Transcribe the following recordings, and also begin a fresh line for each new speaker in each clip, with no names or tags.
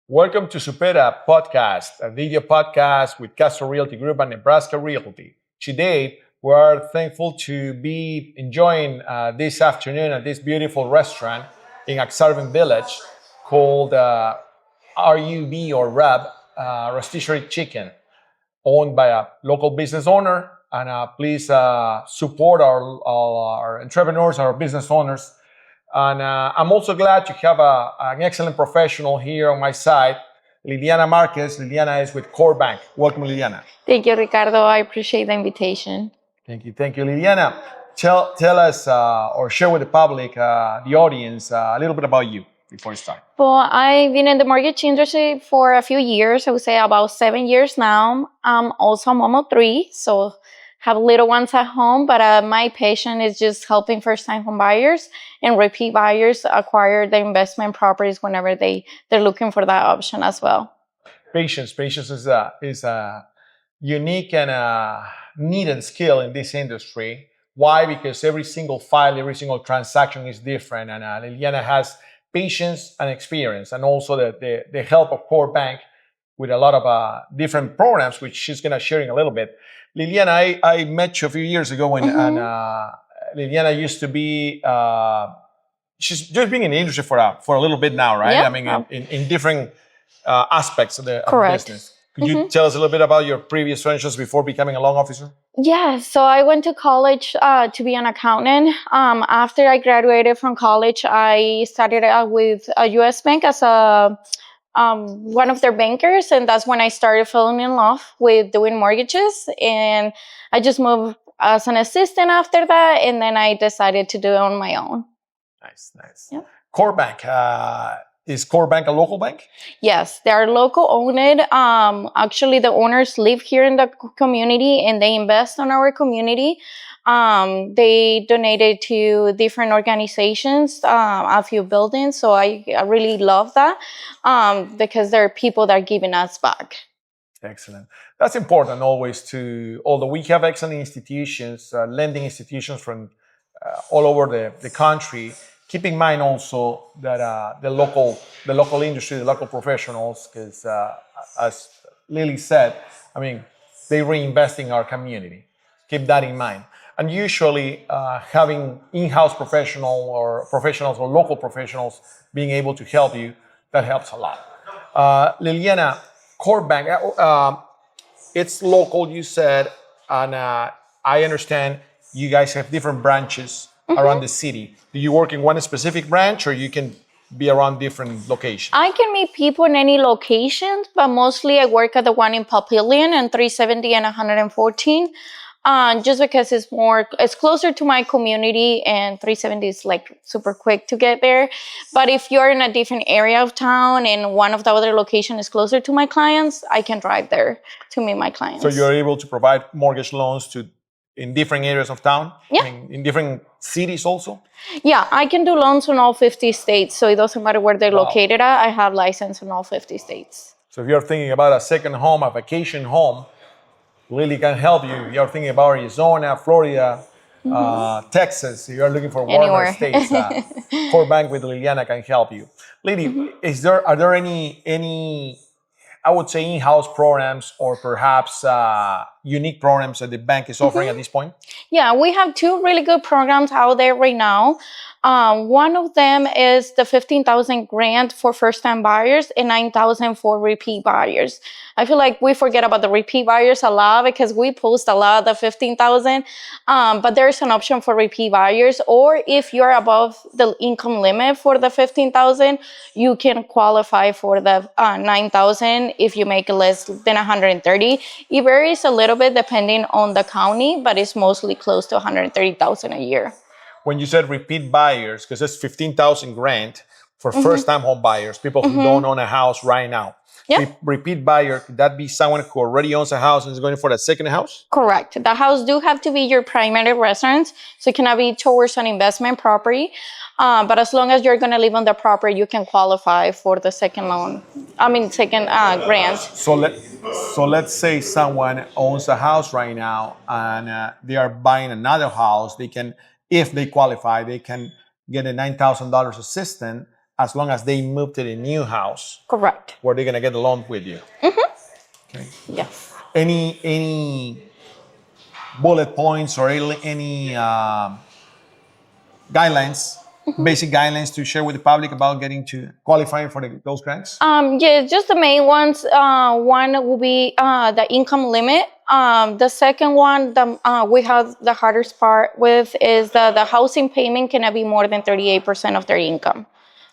Welcome to SUPERA podcast, a video podcast with Castro Realty Group and Nebraska Realty. Today, we are thankful to be enjoying this afternoon at this beautiful restaurant in Aksarben Village called R.U.B or R.U.B, Rotisserie Chicken, owned by a local business owner. And please support our entrepreneurs, our business owners. And I'm also glad to have an excellent professional here on my side, Liliana Marquez. Liliana is with Core Bank. Welcome, Liliana.
Thank you, Ricardo. I appreciate the invitation.
Thank you. Thank you, Liliana. Tell us or share with the public, the audience, a little bit about you before we start.
Well, I've been in the mortgage industry for a few years. I would say about 7 years now. I'm also a mom of three, so have little ones at home. But my passion is just helping first-time home buyers and repeat buyers acquire the investment properties whenever they're looking for that option as well.
Patience is a unique and needed skill in this industry. Why? Because every single file, every single transaction is different, and Liliana has patience and experience, and also the help of Core Bank with a lot of different programs, which she's going to share in a little bit. Liliana, I met you a few years ago, and Liliana used to be, she's just been in the industry for a little bit now, right?
Yeah.
I mean, in different aspects of the business. Could you
Mm-hmm.
tell us a little bit about your previous ventures before becoming a loan officer?
Yeah, so I went to college to be an accountant. After I graduated from college, I started out with a U.S. bank as a one of their bankers, and that's when I started falling in love with doing mortgages. And I just moved as an assistant after that, and then I decided to do it on my own.
Nice.
Yeah.
Core Bank. Is Core Bank a local bank?
Yes, they are local owned. Actually, the owners live here in the community and they invest on our community. They donated to different organizations, a few buildings. So I really love that because there are people that are giving us back.
Excellent. That's important always although we have excellent institutions, lending institutions from all over the country, keep in mind also that the local industry, the local professionals, because as Lily said, I mean, they reinvest in our community. Keep that in mind. And usually having in-house professionals or local professionals being able to help you, that helps a lot. Liliana, Core Bank, it's local, you said, and I understand you guys have different branches around the city. Do you work in one specific branch, or you can be around different locations?
I can meet people in any location, but mostly I work at the one in Papillion and 370 and 114. Just because it's closer to my community, and 370 is like super quick to get there. But if you're in a different area of town and one of the other location is closer to my clients, I can drive there to meet my clients.
So you're able to provide mortgage loans in different areas of town?
Yeah.
I mean, in different cities also?
Yeah, I can do loans in all 50 states. So it doesn't matter where they're located at. I have license in all 50 states.
So if you're thinking about a second home, a vacation home, Lily can help you. You're thinking about Arizona, Florida, Texas. You're looking for warmer states. Core Bank with Liliana can help you. Lily, are there any I would say in-house programs or perhaps unique programs that the bank is offering at this point?
Yeah, we have two really good programs out there right now. One of them is the $15,000 grant for first-time buyers and $9,000 for repeat buyers. I feel like we forget about the repeat buyers a lot because we post a lot of the $15,000, but there's an option for repeat buyers. Or if you're above the income limit for the $15,000, you can qualify for the $9,000 if you make less than $130,000. It varies a little bit depending on the county, but it's mostly close to $130,000 a year.
When you said repeat buyers, because it's 15,000 grant for first-time home buyers, people who don't own a house right now.
Yeah.
Repeat buyer, could that be someone who already owns a house and is going for that second house?
Correct. The house do have to be your primary residence, so it cannot be towards an investment property. But as long as you're going to live on the property, you can qualify for the second grant.
So let's say someone owns a house right now and they are buying another house. They can, if they qualify, they can get a $9,000 assistance as long as they move to the new house
Correct.
where they're gonna get the loan with you. Okay.
Yes.
Any bullet points or any guidelines, basic guidelines to share with the public about getting to qualifying for those grants?
Yeah, just the main ones. One will be the income limit. The second one, we have the hardest part with is the housing payment cannot be more than 38% of their income.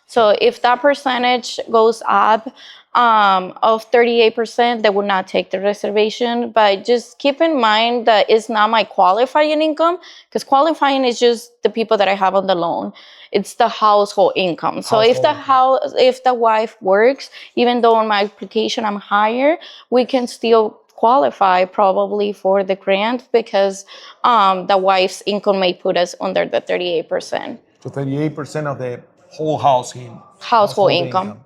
So if that percentage goes up of 38%, they will not take the reservation. But just keep in mind that it's not my qualifying income, because qualifying is just the people that I have on the loan. It's the household income. So if the wife works, even though on my application I'm higher, we can still qualify probably for the grant because the wife's income may put us under the 38%.
So 38% of the whole
Household income.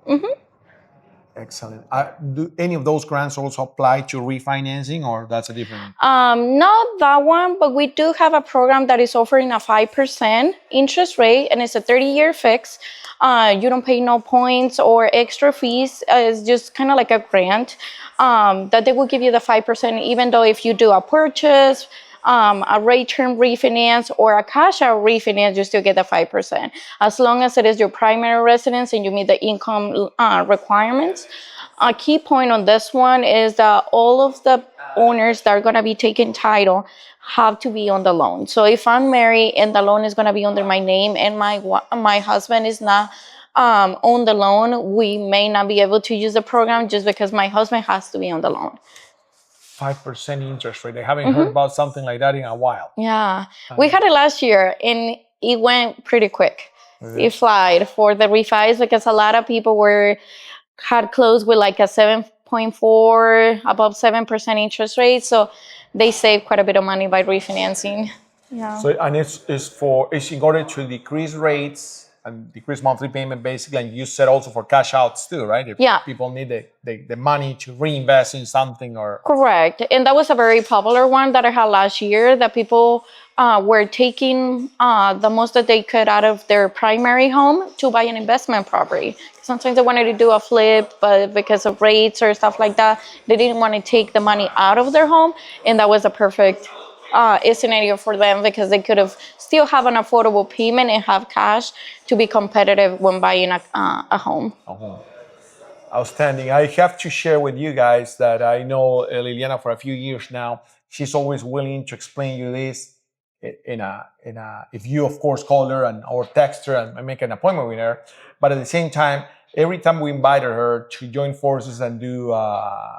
Excellent. Do any of those grants also apply to refinancing, or that's a different?
Not that one, but we do have a program that is offering a 5% interest rate, and it's a 30-year fix. You don't pay no points or extra fees. It's just kind of like a grant that they will give you the 5%, even though if you do a purchase, a rate term refinance or a cash out refinance, you still get the 5%. As long as it is your primary residence and you meet the income requirements. A key point on this one is that all of the owners that are going to be taking title have to be on the loan. So if I'm married and the loan is going to be under my name and my husband is not on the loan, we may not be able to use the program just because my husband has to be on the loan.
5% interest rate. I haven't heard about something like that in a while.
Yeah, we had it last year and it went pretty quick. It flied for the refis because a lot of people had closed with like a 7.4, above 7% interest rate. So they saved quite a bit of money by refinancing. Yeah.
So and it's in order to decrease rates and decrease monthly payment basically, and you said also for cash outs too, right? If people need the money to reinvest in something or...
Correct. And that was a very popular one that I had last year, that people were taking the most that they could out of their primary home to buy an investment property. Sometimes they wanted to do a flip, but because of rates or stuff like that, they didn't want to take the money out of their home. And that was a perfect scenario for them because they could have still have an affordable payment and have cash to be competitive when buying a home.
Outstanding. I have to share with you guys that I know Liliana for a few years now. She's always willing to explain you this if you of course call her or text her and make an appointment with her. But at the same time, every time we invited her to join forces and do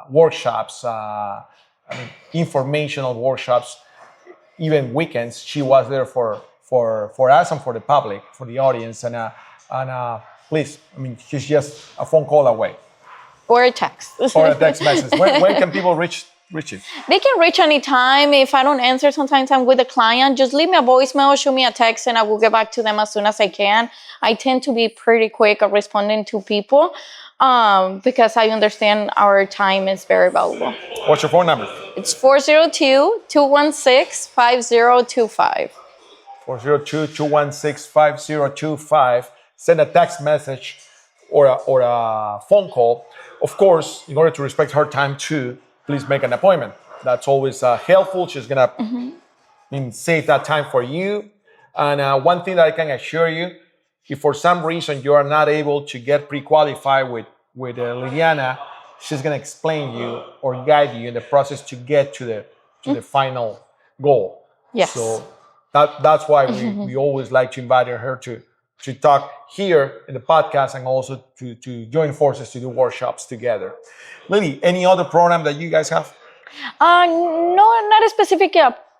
workshops, informational workshops, even weekends, she was there for us and for the public, for the audience. And please, she's just a phone call away.
Or a text.
Or a text message. When can people reach it?
They can reach anytime. If I don't answer, sometimes I'm with a client. Just leave me a voicemail, shoot me a text, and I will get back to them as soon as I can. I tend to be pretty quick at responding to people because I understand our time is very valuable.
What's your phone number?
It's 402-216-5025.
402-216-5025. Send a text message or a phone call. Of course, in order to respect her time too, please make an appointment. That's always helpful. She's gonna save that time for you. And one thing that I can assure you, if for some reason you are not able to get pre-qualified with Liliana, she's gonna explain you or guide you in the process to get to the final goal.
Yes.
So that's why we always like to invite her to talk here in the podcast and also to join forces to do workshops together. Lily, any other program that you guys have?
No, not a specific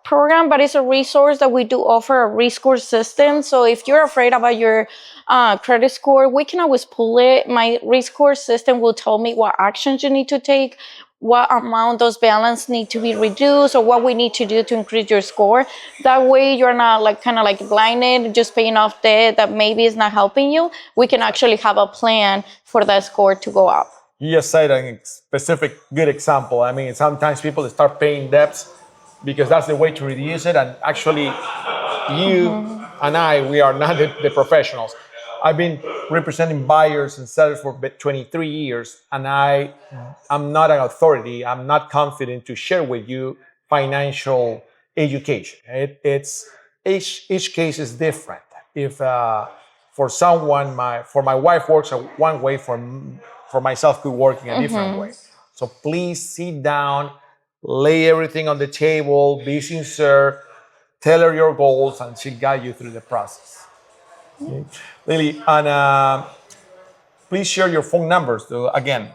program, but it's a resource that we do offer, a rescore system. So if you're afraid about your credit score, we can always pull it. My rescore system will tell me what actions you need to take, what amount those balance need to be reduced, or what we need to do to increase your score. That way you're not kind of blinded, just paying off debt that maybe is not helping you. We can actually have a plan for that score to go up.
You just said a specific good example. Sometimes people start paying debts because that's the way to reduce it. And actually, you and I, we are not the professionals. I've been representing buyers and sellers for 23 years, and I'm not an authority. I'm not confident to share with you financial education. It's each case is different. If for someone, my wife works one way, for myself could work in a different way. So please sit down, lay everything on the table, be sincere, tell her your goals, and she'll guide you through the process. Okay. Lily, and please share your phone numbers again.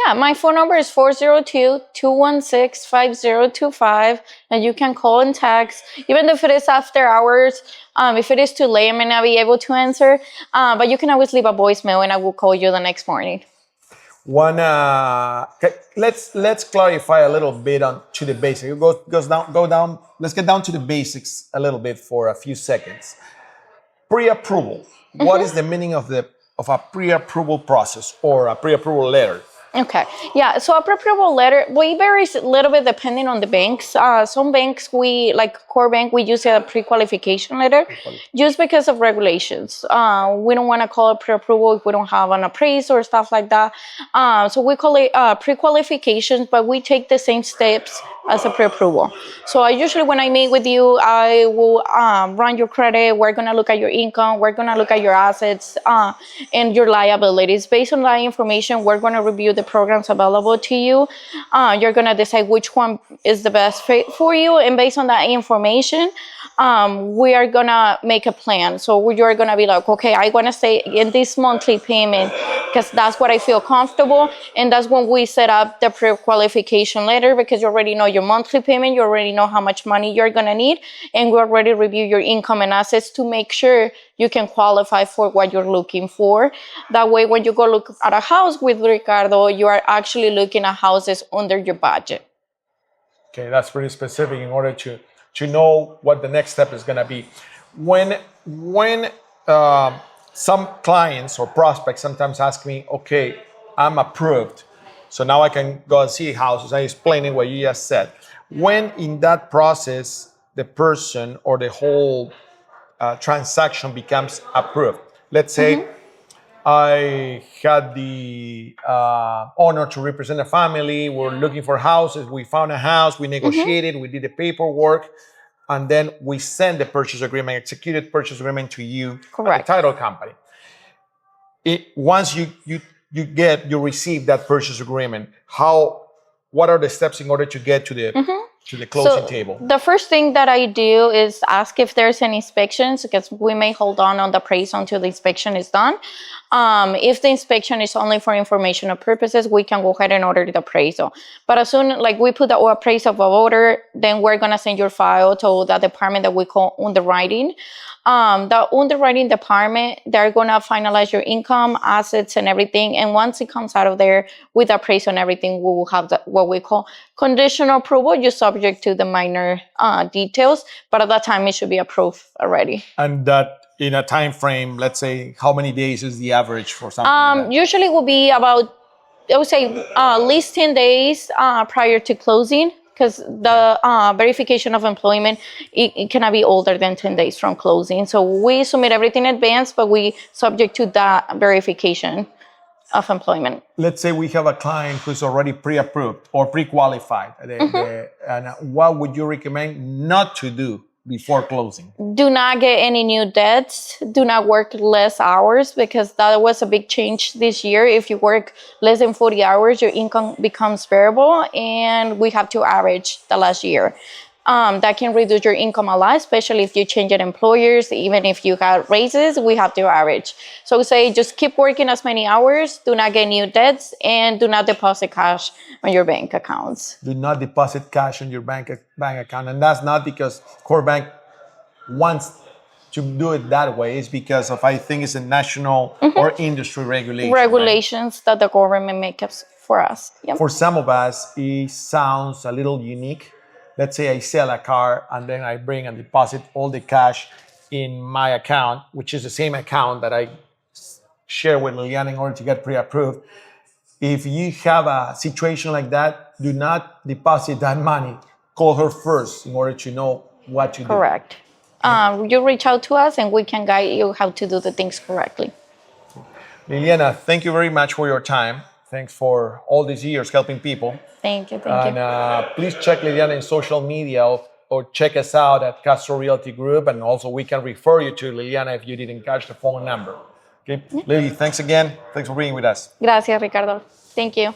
Yeah, my phone number is 402-216-5025, and you can call and text, even if it is after hours. If it is too late, I may not be able to answer, but you can always leave a voicemail, and I will call you the next morning.
Let's clarify a little bit on to the basics. Go down. Let's get down to the basics a little bit for a few seconds. Pre-approval. What is the meaning of a pre-approval process or a pre-approval letter?
Okay. Yeah. So a pre-approval letter, we vary a little bit depending on the banks. Some banks, like core bank, we use a pre-qualification letter just because of regulations. We don't want to call it pre-approval if we don't have an appraisal or stuff like that. So we call it pre-qualification, but we take the same steps as a pre-approval. So usually when I meet with you, I will run your credit. We're going to look at your income. We're going to look at your assets and your liabilities. Based on that information, we're going to review the programs available to you. You're going to decide which one is the best fit for you. And based on that information, we are going to make a plan. So you're going to be like, okay, I want to stay in this monthly payment because that's what I feel comfortable. And that's when we set up the pre-qualification letter, because you already know your monthly payment, you already know how much money you're going to need, and we already review your income and assets to make sure you can qualify for what you're looking for. That way, when you go look at a house with Ricardo, you are actually looking at houses under your budget.
Okay, that's pretty specific in order to know what the next step is going to be. When some clients or prospects sometimes ask me, okay, I'm approved, so now I can go and see houses. I explaining what you just said. When in that process, the person or the whole transaction becomes approved. Let's say I had the honor to represent a family. We're looking for houses. We found a house. We negotiated. We did the paperwork. And then we send the purchase agreement, executed purchase agreement to you,
Correct.
the title company. Once you receive that purchase agreement, what are the steps in order to get to the closing table?
The first thing that I do is ask if there's any inspections, because we may hold on the appraisal until the inspection is done. If the inspection is only for informational purposes, we can go ahead and order the appraisal. But as soon like we put the appraisal of order, then we're gonna send your file to the department that we call underwriting. The underwriting department, they're gonna finalize your income, assets, and everything. And once it comes out of there with appraisal and everything, we will have what we call conditional approval, just subject to the minor details. But at that time, it should be approved already.
And that in a time frame, let's say, how many days is the average for something like that?
Usually it will be about, I would say, at least 10 days prior to closing, because the verification of employment, it cannot be older than 10 days from closing. So we submit everything in advance, but we subject to that verification of employment.
Let's say we have a client who's already pre-approved or pre-qualified. And what would you recommend not to do before closing?
Do not get any new debts. Do not work less hours, because that was a big change this year. If you work less than 40 hours, your income becomes variable, and we have to average the last year. That can reduce your income a lot, especially if you change your employers. Even if you got raises, we have to average. So say just keep working as many hours, do not get new debts, and do not deposit cash on your bank accounts.
Do not deposit cash on your bank account. And that's not because Core Bank wants to do it that way. It's because of, I think it's a national or industry regulation.
Regulations that the government makes for us. Yep.
For some of us, it sounds a little unique. Let's say I sell a car and then I bring and deposit all the cash in my account, which is the same account that I share with Liliana in order to get pre-approved. If you have a situation like that, do not deposit that money. Call her first in order to know what to do.
Correct. You reach out to us and we can guide you how to do the things correctly.
Liliana, thank you very much for your time. Thanks for all these years helping people.
Thank you. Thank
And
you.
please check Liliana in social media or check us out at Castro Realty Group. And also, we can refer you to Liliana if you didn't catch the phone number. Okay, Lily, thanks again. Thanks for being with us.
Gracias, Ricardo. Thank you.